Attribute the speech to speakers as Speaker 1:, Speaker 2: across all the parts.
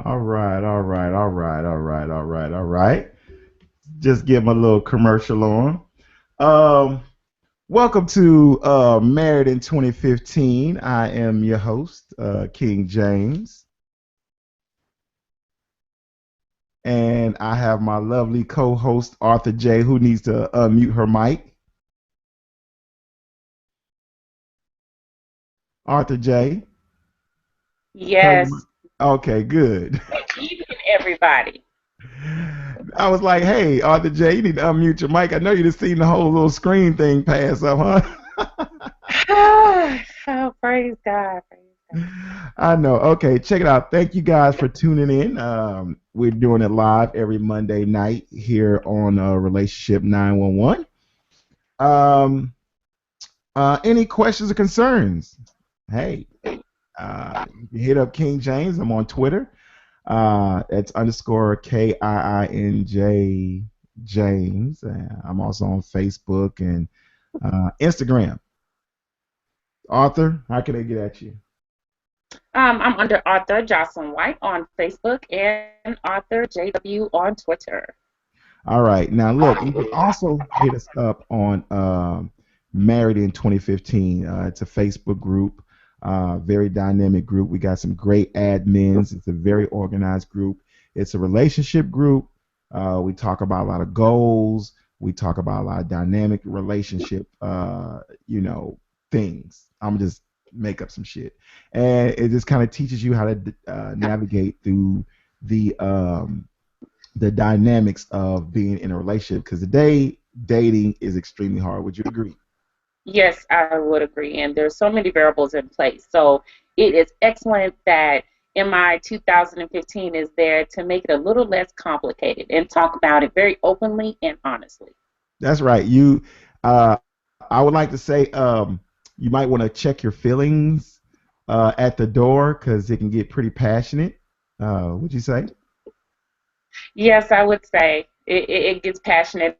Speaker 1: All right, all right, all right, all right, all right, all right. Just give my little commercial on. Um, Welcome to Married in 2015. I am your host, King James, and I have my lovely co-host Arthur J, who needs to unmute her mic. Arthur J, turn your mic.
Speaker 2: Yes.
Speaker 1: Okay, good.
Speaker 2: Good evening, everybody.
Speaker 1: I was like, hey, Arthur J, you need to unmute your mic. I know you just seen the whole little screen thing pass up, huh?
Speaker 2: Oh, praise God. Praise God.
Speaker 1: I know. Okay, check it out. Thank you guys for tuning in. We're doing it live every Monday night here on Relationship 911. Um, any questions or concerns? Hey, you can hit up King James. I'm on Twitter. It's underscore KIINJ James. I'm also on Facebook and Instagram. Arthur, how can I get at you?
Speaker 2: I'm under Arthur Jocelyn White on Facebook and Arthur JW on Twitter.
Speaker 1: All right. Now, look, you can also hit us up on Married in 2015. It's a Facebook group, very dynamic group. We got some great admins. It's a very organized group. It's a relationship group. We talk about a lot of goals. We talk about a lot of dynamic relationship, things. I'm just make up some shit, and it just kind of teaches you how to navigate through the dynamics of being in a relationship because today dating is extremely hard. Would you agree?
Speaker 2: Yes, I would agree. And there's so many variables in place. So it is excellent that MI 2015 is there to make it a little less complicated and talk about it very openly and honestly.
Speaker 1: That's right. You, uh, I would like to say, you might want to check your feelings at the door because it can get pretty passionate. Would you say?
Speaker 2: Yes, I would say it gets passionate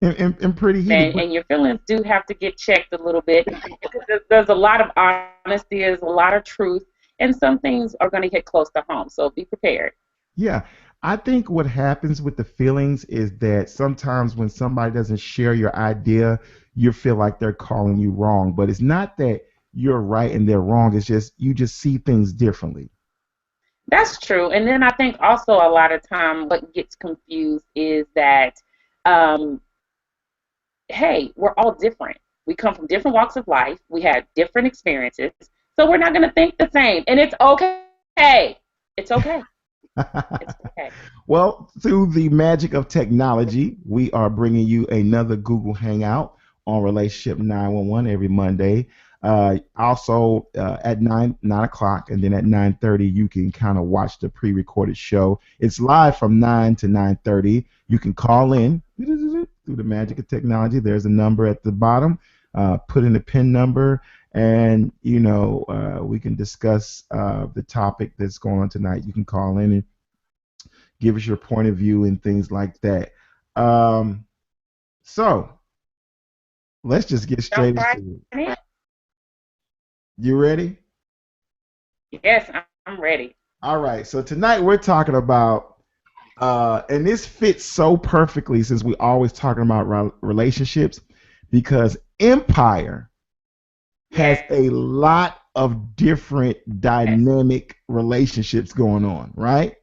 Speaker 1: And pretty heated,
Speaker 2: and,
Speaker 1: but
Speaker 2: and your feelings do have to get checked a little bit because there's a lot of honesty, there's a lot of truth, and some things are going to hit close to home. So be prepared.
Speaker 1: yeah, I think what happens with the feelings is that sometimes when somebody doesn't share your idea, you feel like they're calling you wrong. But it's not that you're right and they're wrong. It's just you just see things differently.
Speaker 2: That's true. And then I think also a lot of time what gets confused is that, um, hey, we're all different. We come from different walks of life. We have different experiences. So we're not going to think the same. And it's okay. It's okay. It's okay.
Speaker 1: Well, through the magic of technology, we are bringing you another Google Hangout on Relationship 911 every Monday. Also at 9 o'clock, and then at 9:30, you can kind of watch the pre-recorded show. It's live from 9 to 9:30. You can call in through the magic of technology. There's a number at the bottom. Put in the PIN number, and we can discuss the topic that's going on tonight. You can call in and give us your point of view and things like that. Um, so let's just get
Speaker 2: Jump
Speaker 1: straight
Speaker 2: right
Speaker 1: into it.
Speaker 2: in.
Speaker 1: You ready?
Speaker 2: Yes, I'm ready.
Speaker 1: All right. So tonight we're talking about, and this fits so perfectly since we always talking about relationships, because Empire has
Speaker 2: Yes.
Speaker 1: a lot of different dynamic relationships going on, right?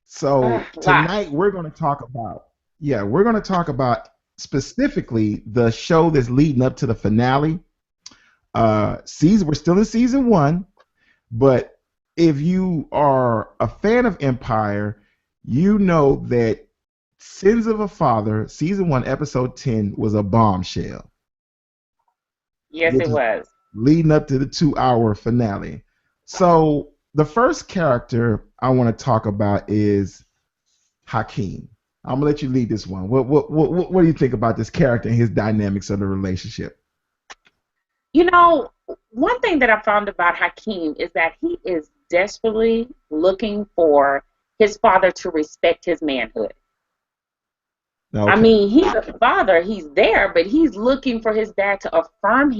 Speaker 1: So
Speaker 2: Lots.
Speaker 1: tonight we're going to talk about, yeah, we're going to talk about specifically the show that's leading up to the finale. We're still in season one, but if you are a fan of Empire, you know that Sins of a Father, season one, episode 10, was a bombshell,
Speaker 2: Yes,
Speaker 1: which
Speaker 2: it
Speaker 1: is
Speaker 2: was.
Speaker 1: leading up to the 2 hour finale. So the first character I want to talk about is Hakeem. I'm gonna let you lead this one. What do you think about this character and his dynamics of the relationship?
Speaker 2: You know, one thing that I found about Hakeem is that he is desperately looking for his father to respect his manhood. I
Speaker 1: Okay.
Speaker 2: mean, he's a father, he's there, but he's looking for his dad to affirm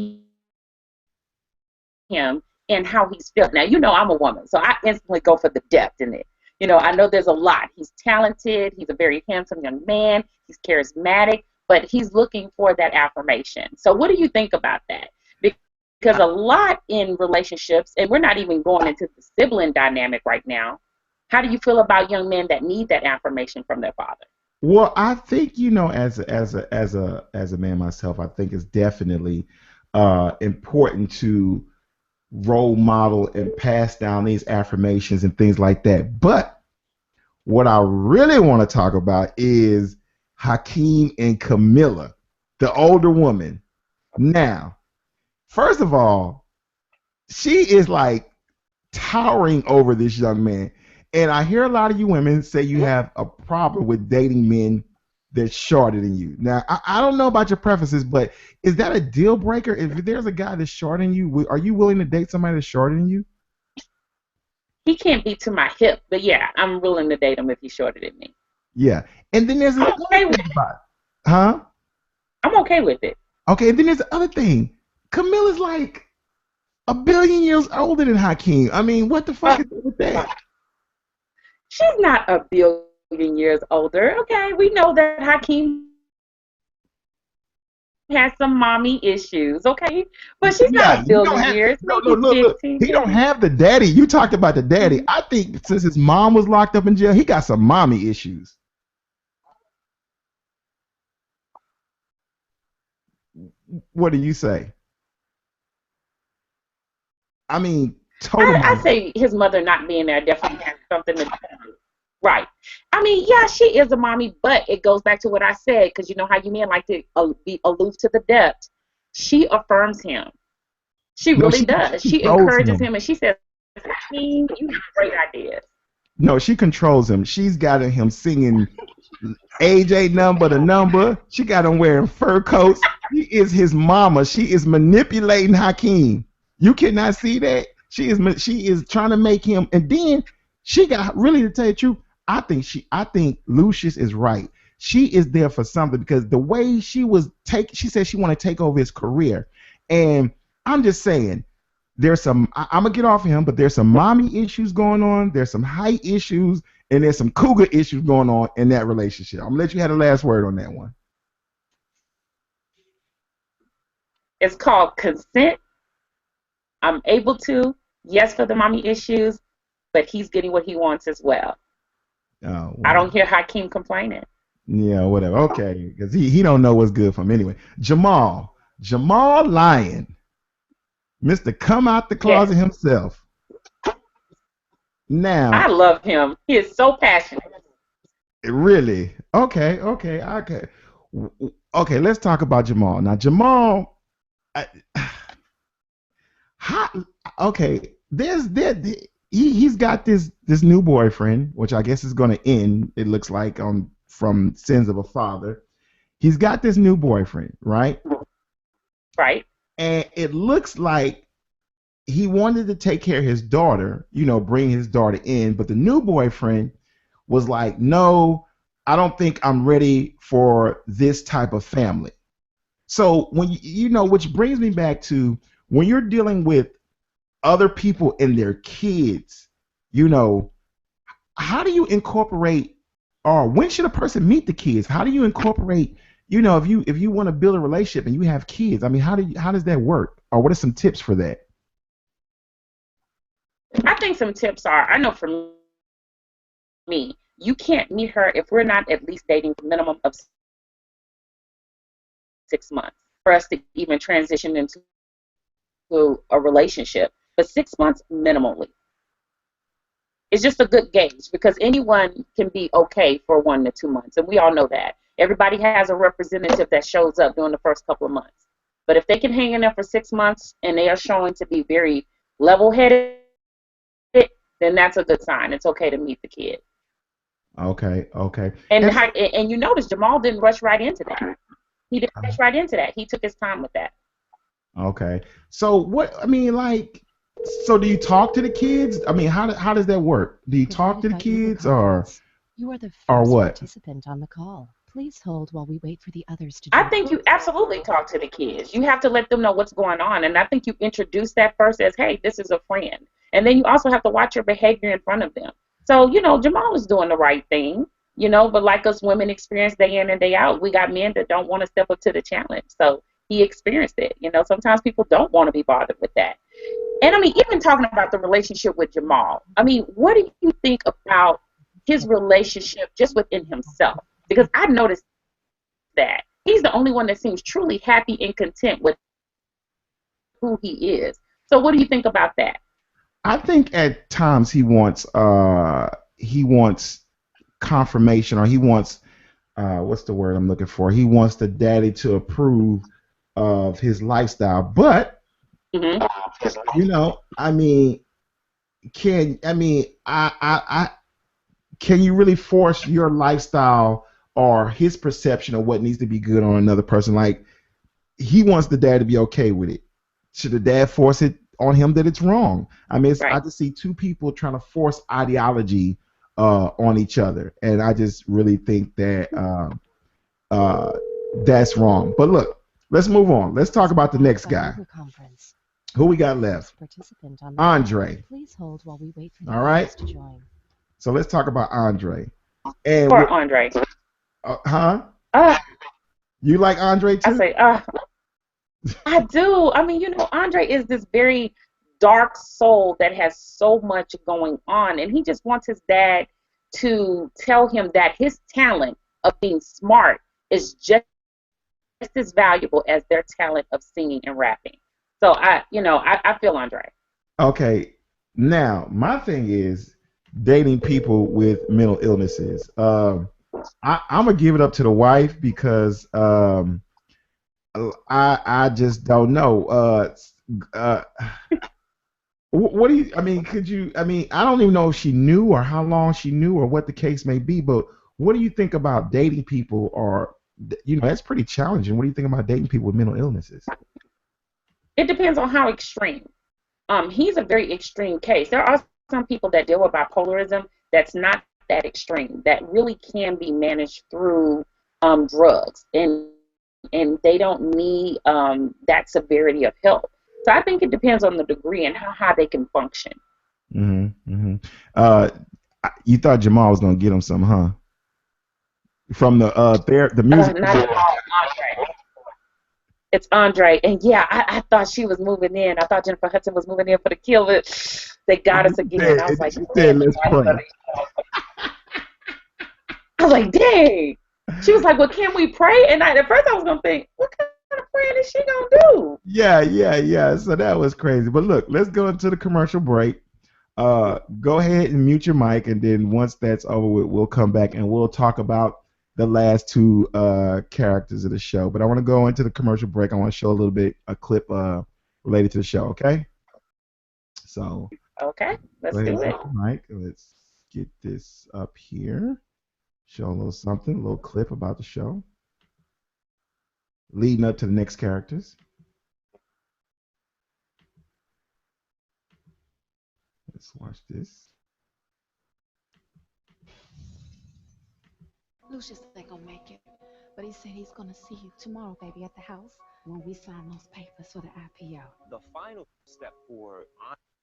Speaker 2: him and how he's feeling. Now, you know, I'm a woman, so I instantly go for the depth in it. You know, I know there's a lot. He's talented. He's a very handsome young man. He's charismatic, but he's looking for that affirmation. So, what do you think about that? Because a lot in relationships, and we're not even going into the sibling dynamic right now. How do you feel about young men that need that affirmation from their father?
Speaker 1: Well, I think as a man myself, I think it's definitely important to role model and pass down these affirmations and things like that. But what I really want to talk about is Hakeem and Camilla, the older woman. Now, first of all, she is like towering over this young man. And I hear a lot of you women say you have a problem with dating men that's shorter than you. Now, I don't know about your preferences, but is that a deal breaker? If there's a guy that's shorter than you, are you willing to date somebody that's shorter than you?
Speaker 2: He can't be to my hip, but yeah, I'm willing to date him if he's shorter than me.
Speaker 1: Yeah. And then there's
Speaker 2: I'm
Speaker 1: another
Speaker 2: okay with
Speaker 1: thing
Speaker 2: it.
Speaker 1: about it. Huh?
Speaker 2: I'm okay with it.
Speaker 1: Okay, and then there's the other thing. Camilla's like a billion years older than Hakeem. I mean, what the fuck
Speaker 2: Uh,
Speaker 1: is up with that?
Speaker 2: she's not a billion years older. Okay, we know that Hakeem has some mommy issues. Okay, but she's not
Speaker 1: Yeah,
Speaker 2: a
Speaker 1: he don't
Speaker 2: billion
Speaker 1: have
Speaker 2: years.
Speaker 1: no no
Speaker 2: Maybe
Speaker 1: look.
Speaker 2: 15,
Speaker 1: He don't
Speaker 2: maybe.
Speaker 1: have the daddy. You talked about the daddy.
Speaker 2: Mhm.
Speaker 1: I think since his mom was locked up in jail, he got some mommy issues. What do you say? I mean, total
Speaker 2: I
Speaker 1: mommy.
Speaker 2: say his mother not being there definitely has something to do. Right. I mean, yeah, she is a mommy, but it goes back to what I said because you know how you men like to be aloof to the depth. She affirms him. She
Speaker 1: No,
Speaker 2: really
Speaker 1: she
Speaker 2: does. She
Speaker 1: controls
Speaker 2: encourages
Speaker 1: him.
Speaker 2: him and she says, "King, you have great ideas."
Speaker 1: No, she controls him. She's got him singing AJ number to number. She got him wearing fur coats. She is his mama. She is manipulating Hakeem. You cannot see that. She is trying to make him. And then she got really to tell you the truth. I think Lucius is right. She is there for something because the way she said she want to take over his career. And I'm just saying, I'm gonna get off of him, but there's some mommy issues going on. There's some height issues, and there's some cougar issues going on in that relationship. I'm gonna let you have the last word on that one.
Speaker 2: It's called consent. I'm able to, yes, for the mommy issues, but he's getting what he wants as well.
Speaker 1: Oh
Speaker 2: I
Speaker 1: well,
Speaker 2: don't hear Hakeem complaining.
Speaker 1: yeah, whatever. Okay, because he don't know what's good for him anyway. Jamal Lyon, Mister Come Out the Closet
Speaker 2: Yes,
Speaker 1: himself.
Speaker 2: I
Speaker 1: Now,
Speaker 2: love him. He is so passionate.
Speaker 1: really, okay. Okay, let's talk about Jamal. Now, Jamal, I, how, okay, there's there he's got this new boyfriend, which I guess is going to end. It looks like on from Sins of a Father. He's got this new boyfriend, right?
Speaker 2: Right?
Speaker 1: And it looks like he wanted to take care of his daughter, bring his daughter in, but the new boyfriend was like, "No, I don't think I'm ready for this type of family." So when which brings me back to when you're dealing with other people and their kids, you know, how do you incorporate or when should a person meet the kids? How do you incorporate, if you want to build a relationship and you have kids, I mean, how does that work? Or what are some tips for that?
Speaker 2: I think some tips are, I know for me, you can't meet her if we're not at least dating for a minimum of 6 months for us to even transition into a relationship. But 6 months minimally. It's just a good gauge because anyone can be okay for 1 to 2 months, and we all know that. Everybody has a representative that shows up during the first couple of months. But if they can hang in there for 6 months and they are showing to be very level headed, then that's a good sign. It's okay to meet the kid.
Speaker 1: Okay.
Speaker 2: And
Speaker 1: And
Speaker 2: and you notice Jamal didn't rush right into that. He didn't rush right into that. He took his time with that.
Speaker 1: Okay. So what? I mean, like, so do you talk to the kids? I mean, how does that work? Do you talk
Speaker 3: Provided
Speaker 1: to the
Speaker 3: by Uber
Speaker 1: kids or
Speaker 3: Conference. You are the
Speaker 1: or
Speaker 3: first
Speaker 1: what?
Speaker 3: participant on the call. Please hold while we wait for the others to
Speaker 2: I
Speaker 3: join.
Speaker 2: think you absolutely talk to the kids. You have to let them know what's going on. And I think you introduce that first as, hey, this is a friend. And then you also have to watch your behavior in front of them. So, Jamal is doing the right thing, but like us women experience day in and day out, we got men that don't want to step up to the challenge. So he experienced it. Sometimes people don't want to be bothered with that. And I mean, even talking about the relationship with Jamal, I mean, what do you think about his relationship just within himself? Because I noticed that he's the only one that seems truly happy and content with who he is. So what do you think about that?
Speaker 1: I think at times he wants confirmation, or he wants what's the word I'm looking for? He wants the daddy to approve of his lifestyle. But
Speaker 2: Hmm.
Speaker 1: I mean, can you really force your lifestyle or his perception of what needs to be good on another person? Like, he wants the dad to be okay with it. Should the dad force it on him that it's wrong? I mean, I
Speaker 2: Right.
Speaker 1: just see two people trying to force ideology on each other, and I just really think that uh, that's wrong. But look, let's move on. Let's talk about the
Speaker 3: Provided
Speaker 1: next
Speaker 3: by
Speaker 1: guy.
Speaker 3: Uber Conference.
Speaker 1: Who
Speaker 3: You
Speaker 1: we
Speaker 3: are the
Speaker 1: got left?
Speaker 3: first participant on the call.
Speaker 1: Andre.
Speaker 3: Please hold while we wait for the
Speaker 1: All right.
Speaker 3: others to join.
Speaker 1: So let's talk about Andre. And
Speaker 2: Poor Andre.
Speaker 1: huh?
Speaker 2: Uh,
Speaker 1: You like Andre
Speaker 2: I
Speaker 1: too?
Speaker 2: say, I do. I mean, Andre is this very dark soul that has so much going on, and he just wants his dad to tell him that his talent of being smart is just as valuable as their talent of singing and rapping. So I feel Andre.
Speaker 1: Okay. Now, my thing is dating people with mental illnesses. I'm gonna give it up to the wife because I just don't know. Uh, what do you? I mean, could you? I mean, I don't even know if she knew or how long she knew or what the case may be. But what do you think about dating people? Or that's pretty challenging. What do you think about dating people with mental illnesses?
Speaker 2: It depends on how extreme. He's a very extreme case. There are some people that deal with bipolarism that's not that extreme, that really can be managed through drugs, and they don't need that severity of help. So I think it depends on the degree and how high they can function.
Speaker 1: Mm-hmm. Uh, you thought Jamal was gonna get him some, huh? From the music.
Speaker 2: Not at all, Andre. It's Andre, and yeah, I thought she was moving in. I thought Jennifer Hudson was moving in for the kill, but they got us again. I was like,
Speaker 1: She
Speaker 2: dang,
Speaker 1: said, "Let's pray."
Speaker 2: I was like, dang. She was like, well, can we pray? And at first I was gonna think, what kind of praying is she gonna do?
Speaker 1: Yeah, yeah, yeah. So that was crazy. But look, let's go into the commercial break. Go ahead and mute your mic, and then once that's over with, we'll come back and we'll talk about the last two characters of the show. But I want to go into the commercial break. I want to show a little bit a clip related to the show. Okay, so
Speaker 2: Okay,
Speaker 1: go
Speaker 2: let's
Speaker 1: ahead
Speaker 2: do
Speaker 1: and
Speaker 2: it.
Speaker 1: mute your mic. Let's get this up here. Show a little something, a little clip about the show leading up to the next characters. Let's watch this.
Speaker 4: Lucius ain't gonna make it, but he said he's gonna see you tomorrow, baby, at the house when we sign those papers for the IPO.
Speaker 5: The final step for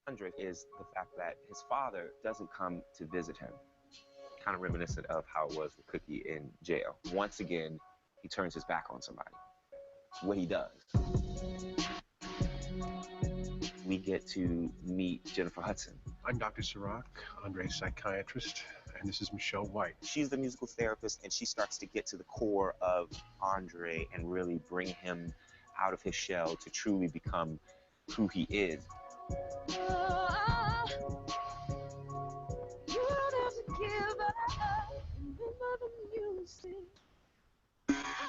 Speaker 5: Andre is the fact that his father doesn't come to visit him. Kind of reminiscent of how it was with Cookie in jail. Once again, he turns his back on somebody. What he does. We get to meet Jennifer Hudson.
Speaker 6: I'm Dr. Sirach, Andre's psychiatrist, and this is Michelle White.
Speaker 5: She's the musical therapist, and she starts to get to the core of Andre and really bring him out of his shell to truly become who he is.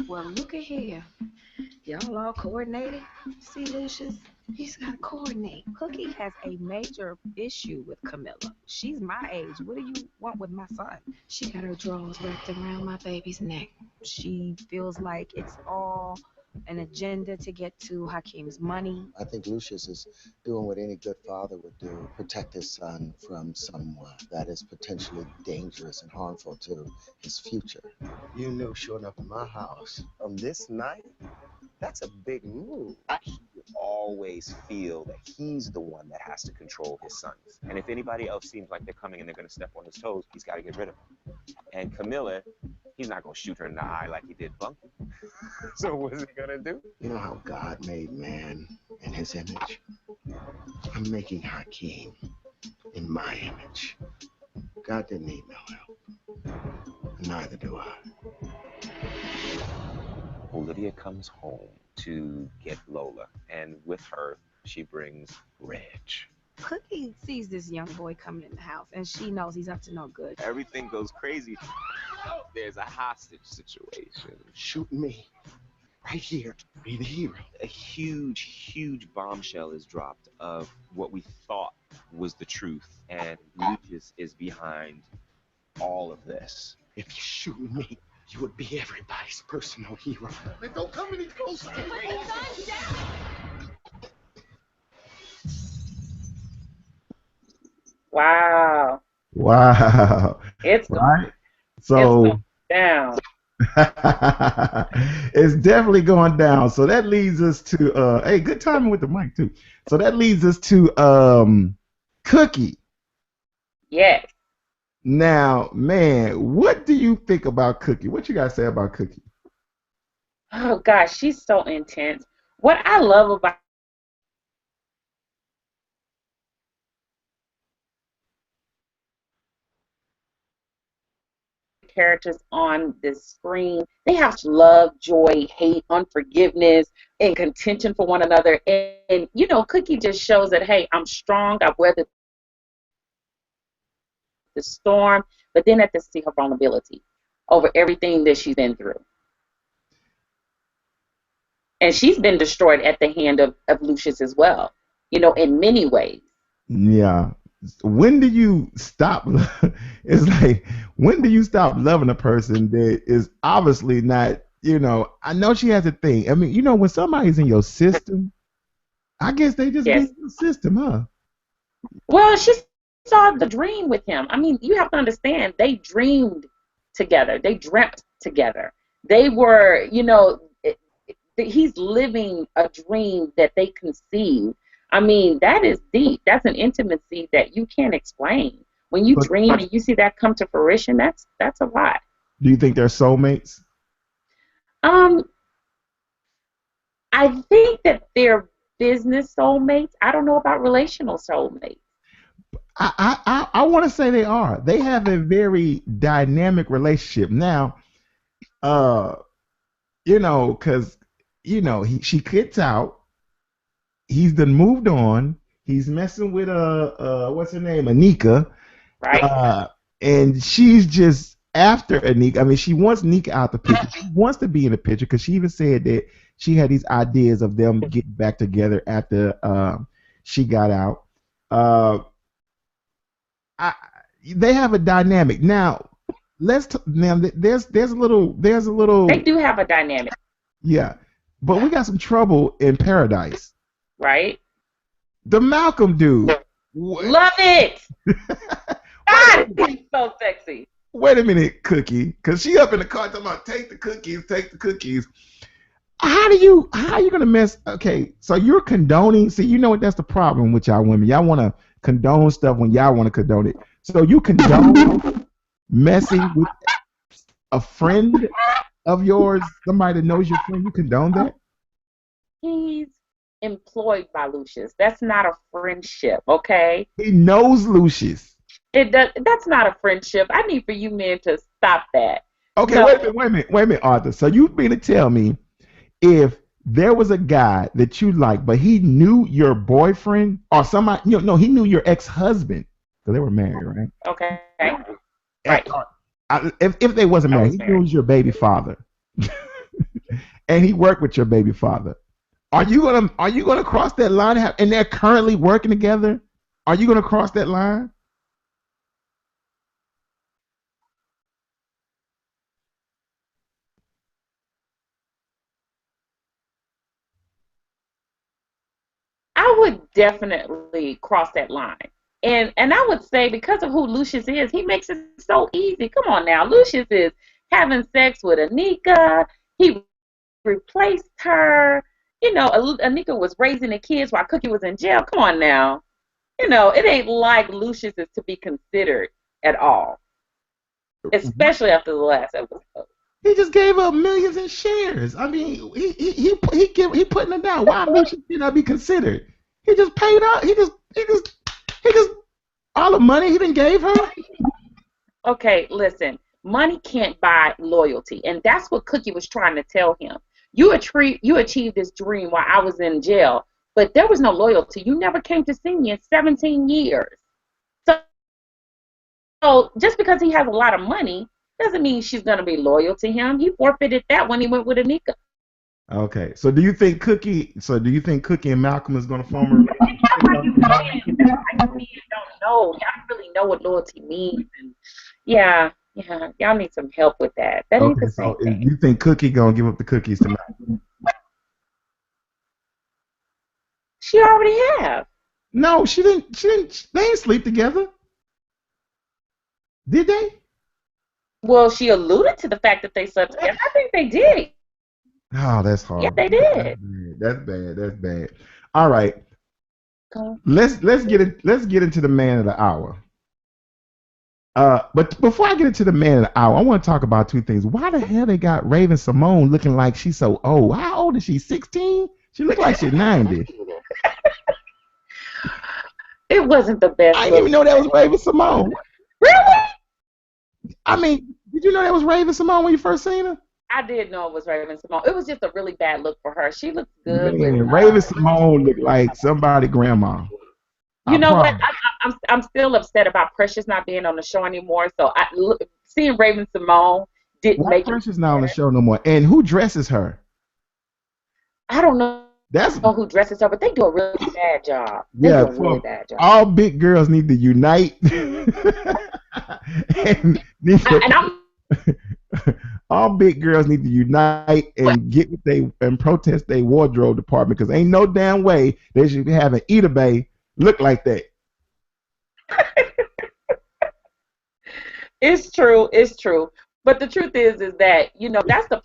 Speaker 4: Well, look at here. Y'all all coordinated? See, Lucius? He's got to coordinate.
Speaker 7: Cookie has a major issue with Camilla. She's my age. What do you want with my son?
Speaker 4: She got her drawers wrapped around my baby's neck.
Speaker 7: She feels like it's all an agenda to get to Hakeem's money?
Speaker 8: I think Lucius is doing what any good father would do, protect his son from someone that is potentially dangerous and harmful to his future. You knew showing up in my house on this night?
Speaker 5: That's a big move. He will always feel that he's the one that has to control his sons. And if anybody else seems like they're coming and they're going to step on his toes, he's got to get rid of them. And Camilla, he's not going to shoot her in the eye like he did Bunky. So what's he going to do?
Speaker 8: You know how God made man in his image? I'm making Hakeem in my image. God didn't need no help. Neither do I.
Speaker 5: Olivia comes home to get Lola, and with her, she brings Reg.
Speaker 7: Cookie sees this young boy coming in the house, and she knows he's up to no good.
Speaker 5: Everything goes crazy. There's a hostage situation.
Speaker 8: Shoot me. Right here. Be the hero.
Speaker 5: A huge bombshell is dropped of what we thought was the truth, and Lucius is behind all of this.
Speaker 8: If you shoot me, you would be everybody's personal hero. Don't come any closer.
Speaker 2: Wow.
Speaker 1: Wow.
Speaker 2: It's
Speaker 1: Right?
Speaker 2: it's
Speaker 1: So
Speaker 2: going down.
Speaker 1: it's definitely going down. So that leads us to hey, good timing with the mic too. So that leads us to Cookie.
Speaker 2: Yes.
Speaker 1: Now, man, what do you think about Cookie? What you guys say about Cookie?
Speaker 2: Oh gosh, she's so intense. What I love about characters on the screen, they have love, joy, hate, unforgiveness, and contention for one another. And you know, Cookie just shows that, hey, I'm strong. I've weathered the storm, but then at to see her vulnerability over everything that she's been through. And she's been destroyed at the hand of Lucius as well, you know, in many ways.
Speaker 1: Yeah. When do you stop? It's like, when do you stop loving a person that is obviously not, you know, I know she has a thing. I mean, you know, when somebody's in your system, I guess they just be
Speaker 2: Yes.
Speaker 1: in your system, huh?
Speaker 2: Well, she saw the dream with him. I mean, you have to understand, they dreamed together. They dreamt together. They were, you know, he's living a dream that they conceived. I mean, that is deep. That's an intimacy that you can't explain. When you
Speaker 1: But
Speaker 2: dream and you see that come to fruition, that's a lot.
Speaker 1: do you think they're soulmates?
Speaker 2: Um, I think that they're business soulmates. I don't know about relational soulmates.
Speaker 1: I want to say they are. They have a very dynamic relationship. Now, uh, you know, because, you know, she quits out. He's done moved on. He's messing with what's her name, Anika,
Speaker 2: Right?
Speaker 1: and she's just after Anika. I mean, she wants Anika out the picture. She wants to be in the picture because she even said that she had these ideas of them getting back together after she got out. Uh, I, they have a dynamic now. Now. There's a little
Speaker 2: They do have a dynamic,
Speaker 1: yeah, but we got some trouble in paradise.
Speaker 2: right?
Speaker 1: The Malcolm dude.
Speaker 2: Love it. God, he's so sexy.
Speaker 1: Wait a minute, Cookie, because she up in the car talking about take the cookies, take the cookies. How are you gonna mess? Okay, so you're condoning. See, you know what? That's the problem with y'all women. Y'all want to condone stuff when y'all want to condone it. So you condone messing with a friend of yours, somebody that knows your friend. You condone that?
Speaker 2: He's employed by Lucius. That's not a friendship, okay?
Speaker 1: He knows Lucius.
Speaker 2: That's not a friendship. I need for you men to stop that.
Speaker 1: Okay,
Speaker 2: No.
Speaker 1: wait a minute, Arthur. So you mean to tell me if there was a guy that you like, but he knew your boyfriend or somebody, no, he knew your ex-husband because they were married, right?
Speaker 2: Okay. Right.
Speaker 1: If they wasn't
Speaker 2: I
Speaker 1: married,
Speaker 2: was
Speaker 1: he
Speaker 2: married.
Speaker 1: knew your baby father, and he worked with your baby father. Are you gonna cross that line? And they're currently working together. Are you gonna cross that line?
Speaker 2: I would definitely cross that line. And I would say because of who Lucius is, he makes it so easy. Come on now. Lucius is having sex with Anika. He replaced her. You know, Anika was raising the kids while Cookie was in jail. Come on now. You know, it ain't like Lucius is to be considered at all, especially after the last episode.
Speaker 1: He just gave up millions in shares. I mean, he putting it down. Why Lucius should not be considered? He just paid out. He just all the money he done gave her.
Speaker 2: Okay, listen. Money can't buy loyalty, and that's what Cookie was trying to tell him. You achieved this dream while I was in jail, but there was no loyalty. You never came to see me in 17 years. So just because he has a lot of money doesn't mean she's going to be loyal to him. He forfeited that when he went with Anika.
Speaker 1: Okay, so do you think Cookie and Malcolm is going to form a relationship?
Speaker 2: I don't know. Y'all don't really know what loyalty means. And yeah, y'all need some help with that. That ain't the same thing.
Speaker 1: You think Cookie going to give up the cookies to Malcolm?
Speaker 2: She already have.
Speaker 1: No, she didn't. They ain't sleep together. Did they?
Speaker 2: Well, she alluded to the fact that they slept together. I think they did.
Speaker 1: Oh, that's hard.
Speaker 2: Yeah, they did.
Speaker 1: That's bad. All right. Let's get into the man of the hour. But before I get into the man of the hour, I want to talk about two things. Why the hell they got Raven-Symoné looking like she's so old? How old is she? 16? She look like she's 90.
Speaker 2: It wasn't the best.
Speaker 1: I didn't even know that was Raven-Symoné.
Speaker 2: Really?
Speaker 1: I mean, did you know that was Raven-Symoné when you first seen her?
Speaker 2: I did know it was Raven-Symoné. It was just a really bad look for her. She looked good.
Speaker 1: Man, Raven-Symoné looked like somebody's grandma.
Speaker 2: You know what? I'm still upset about Precious not being on the show anymore. So seeing Raven-Symoné didn't make it.
Speaker 1: Precious not on the show no more. And who dresses her?
Speaker 2: I don't know. Who dresses her, but they do a really bad job. They do a really bad job.
Speaker 1: All big girls need to unite. All big girls need to unite and get what and protest their wardrobe department, because ain't no damn way they should be having Ida Bay look like that.
Speaker 2: It's true. But the truth is that, you know, that's the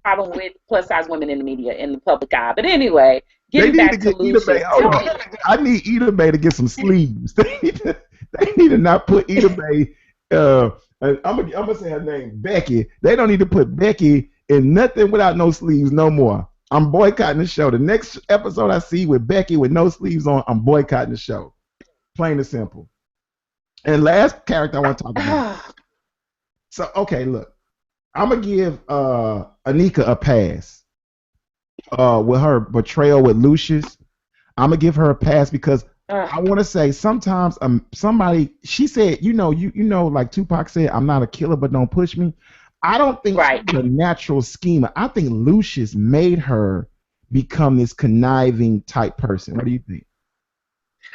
Speaker 2: problem with plus size women in the media, in the public eye. But anyway, getting back to Lucius.
Speaker 1: I need Ida Bay to get some sleeves. They need to not put Ida Bay. I'm gonna say her name, Becky. They don't need to put Becky in nothing without no sleeves no more. I'm boycotting the show. The next episode I see with Becky with no sleeves on, I'm boycotting the show. Plain and simple. And last character I want to talk about. So, okay, look. I'm going to give Anika a pass with her betrayal with Lucius. I'm going to give her a pass because I want to say sometimes she said, you know, like Tupac said, I'm not a killer, but don't push me. I don't think she's a natural schemer. I think Lucius made her become this conniving type person. What do you think?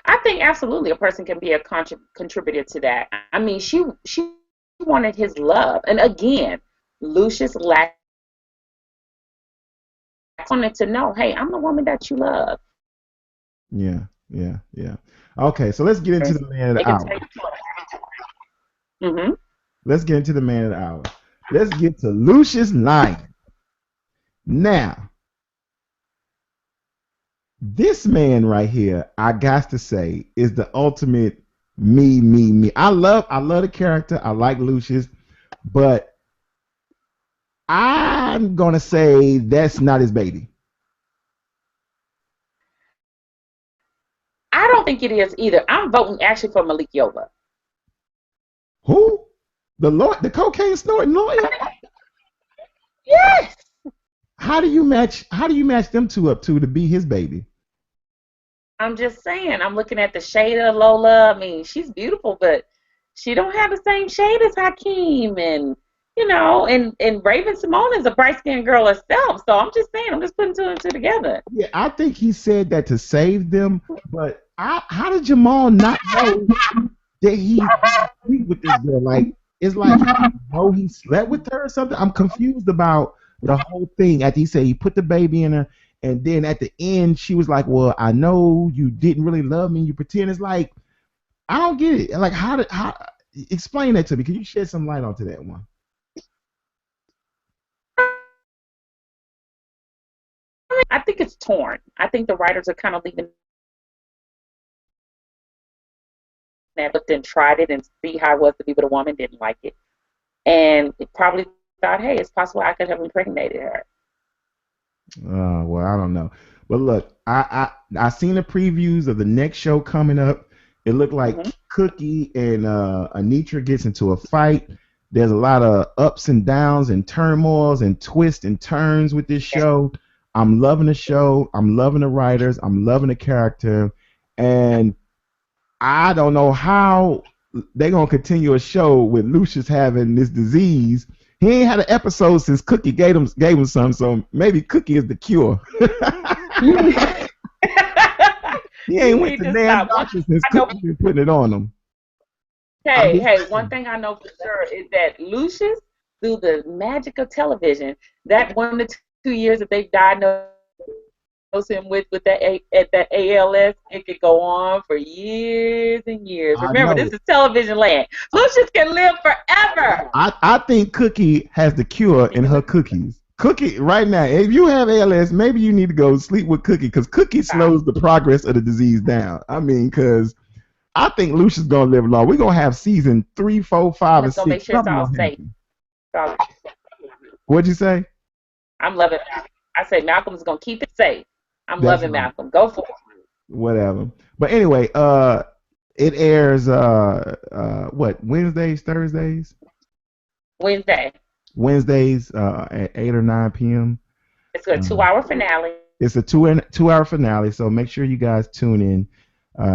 Speaker 2: I think absolutely a person can be a contributor to that. I mean, she wanted his love. And again, Lucius wanted to know, hey, I'm the woman that you love.
Speaker 1: Yeah. Okay, so let's get into the man of the hour.
Speaker 2: Mm-hmm.
Speaker 1: Let's get into the man of the hour. Let's get to Lucius Lyon. Now, this man right here, I got to say, is the ultimate me. I love the character. I like Lucius, but I'm gonna say that's not his baby.
Speaker 2: I don't think it is either. I'm voting actually for Malik Yoba.
Speaker 1: Who? The cocaine snorting lawyer?
Speaker 2: Yes.
Speaker 1: How do you match them two up to be his baby?
Speaker 2: I'm just saying. I'm looking at the shade of Lola. I mean, she's beautiful, but she don't have the same shade as Hakeem, and you know, and Raven-Symoné is a bright-skinned girl herself. So I'm just saying. I'm just putting two and two together.
Speaker 1: Yeah, I think he said that to save them, but how did Jamal not know that he sleep with this girl? Like, it's like, he slept with her or something. I'm confused about the whole thing. After he said he put the baby in her And then at the end, she was like, "Well, I know you didn't really love me. You pretend." It's like, I don't get it. Like, how explain that to me? Can you shed some light onto that one?
Speaker 2: I think it's torn. I think the writers are kind of leaving that, but then tried it and see how it was to be with a woman, didn't like it, and it probably thought, hey, it's possible I could have impregnated her.
Speaker 1: Well, I don't know, but look, I seen the previews of the next show coming up. It looked like Cookie and Anitra gets into a fight. There's a lot of ups and downs and turmoils and twists and turns with this show. I'm loving the show. I'm loving the writers. I'm loving the character, and I don't know how they're gonna continue a show with Lucius having this disease. He ain't had an episode since Cookie gave him some, so maybe Cookie is the cure. He ain't went to damn doctor since Cookie been putting it on him.
Speaker 2: Hey, one thing I know for sure is that Lucius, through the magic of television, that 1 to 2 years that they've diagnosed him with that ALS, it could go on for years and years. Remember, this is television land. Lucius can live forever.
Speaker 1: I think Cookie has the cure in her cookies. Cookie, right now, if you have ALS, maybe you need to go sleep with Cookie, because Cookie slows the progress of the disease down. I mean, because I think Lucius gonna live long. We're gonna have season 3, 4, 5, and 6.
Speaker 2: Make sure it's all safe.
Speaker 1: What'd you say?
Speaker 2: I'm loving it. I say Malcolm's gonna keep it safe. I'm loving Malcolm. Go for it.
Speaker 1: Whatever. But anyway, it airs what, Wednesdays, Thursdays? Wednesdays at 8 or 9 p.m.
Speaker 2: It's a 2-hour finale.
Speaker 1: It's a 2-hour finale, so make sure you guys tune in.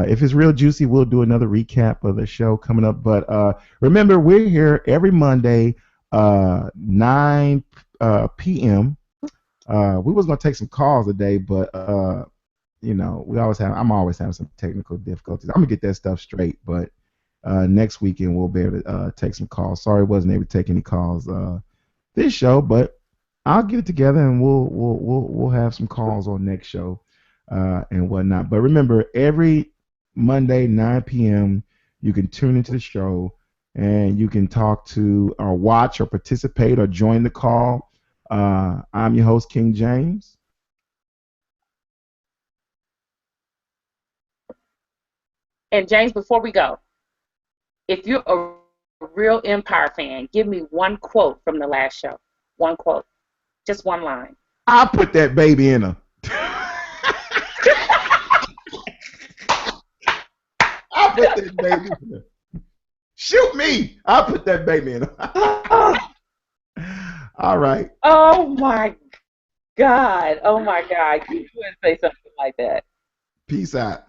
Speaker 1: If it's real juicy, we'll do another recap of the show coming up. But remember, we're here every Monday, 9 p.m. We was gonna take some calls today, but you know, I'm always having some technical difficulties. I'm gonna get that stuff straight, but next weekend we'll be able to take some calls. Sorry, wasn't able to take any calls this show, but I'll get it together and we'll have some calls on next show and whatnot. But remember, every Monday 9 p.m. you can tune into the show and you can talk to or watch or participate or join the call. I'm your host, King James.
Speaker 2: And James, before we go, if you're a real Empire fan, give me one quote from the last show. One quote. Just one line.
Speaker 1: I'll put that baby in her. I'll put that baby in her. Shoot me. I'll put that baby in her. All right.
Speaker 2: Oh my God. Oh my God. You wouldn't say something like that.
Speaker 1: Peace out.